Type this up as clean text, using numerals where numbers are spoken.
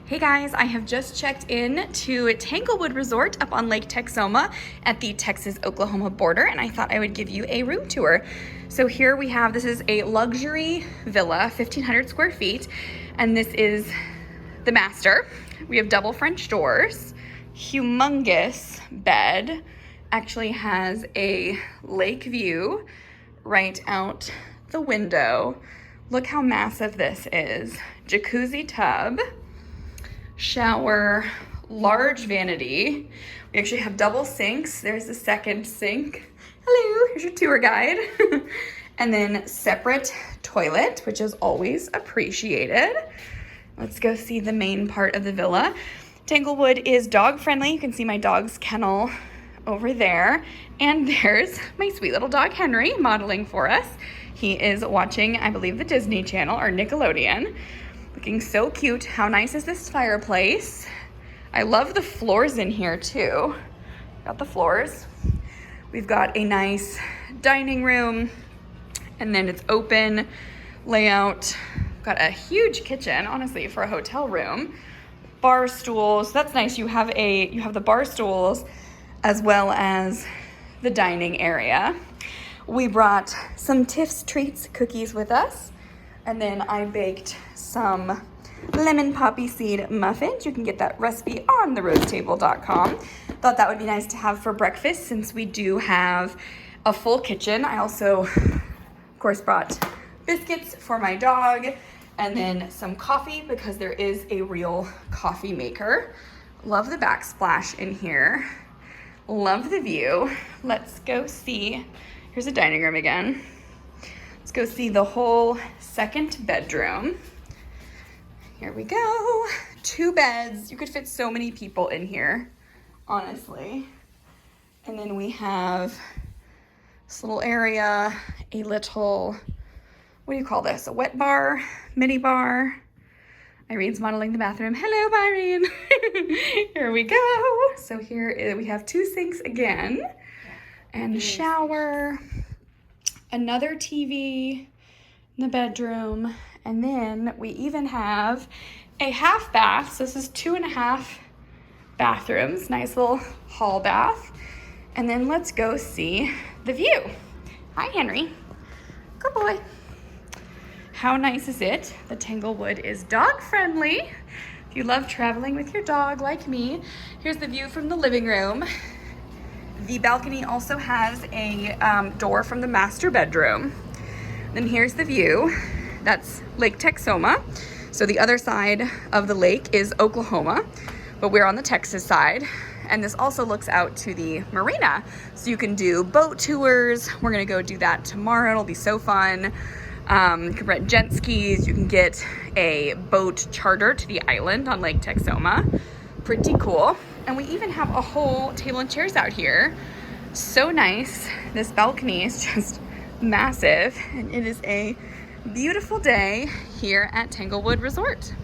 Hey guys, I have just checked in to Tanglewood Resort up on Lake Texoma at the Texas-Oklahoma border, and I thought I would give you a room tour. So here we have, this is a luxury villa, 1,500 square feet, and this is the master. We have double French doors, humongous bed, actually has a lake view right out the window. Look how massive this is. Jacuzzi tub, shower, large vanity. We actually have double sinks. There's the second sink. Hello, here's your tour guide. And then separate toilet, which is always appreciated. Let's go see the main part of the villa. Tanglewood is dog friendly. You can see my dog's kennel over there. And there's my sweet little dog Henry modeling for us. He is watching, I believe, the Disney Channel or Nickelodeon. Looking so cute. How nice is this fireplace? I love the floors in here too. Got the floors. We've got a nice dining room, and then it's open layout. Got a huge kitchen, honestly, for a hotel room. Bar stools. That's nice. You have the bar stools as well as the dining area. We brought some Tiff's Treats cookies with us. And then I baked some lemon poppy seed muffins. You can get that recipe on therose-table.com. Thought that would be nice to have for breakfast since we do have a full kitchen. I also, of course, brought biscuits for my dog and then some coffee because there is a real coffee maker. Love the backsplash in here. Love the view. Let's go see. Here's the dining room again. Let's go see the whole second bedroom. Here we go. 2 beds. You could fit so many people in here, honestly. And then we have this little area, a little, what do you call this? A wet bar, mini bar. Irene's modeling the bathroom. Hello, Irene. Here we go. So here we have 2 sinks again and a shower. Another TV in the bedroom, and then we even have a half bath. So this is 2.5 bathrooms, nice little hall bath. And then let's go see the view. Hi, Henry. Good boy. How nice is it? The Tanglewood is dog friendly. If you love traveling with your dog like me, here's the view from the living room. The balcony also has a door from the master bedroom. Then here's the view. That's Lake Texoma. So the other side of the lake is Oklahoma, but we're on the Texas side. And this also looks out to the marina. So you can do boat tours. We're gonna go do that tomorrow. It'll be so fun. You can rent jet skis. You can get a boat charter to the island on Lake Texoma. Pretty cool. And we even have a whole table and chairs out here. So nice. This balcony is just massive, and it is a beautiful day here at Tanglewood Resort.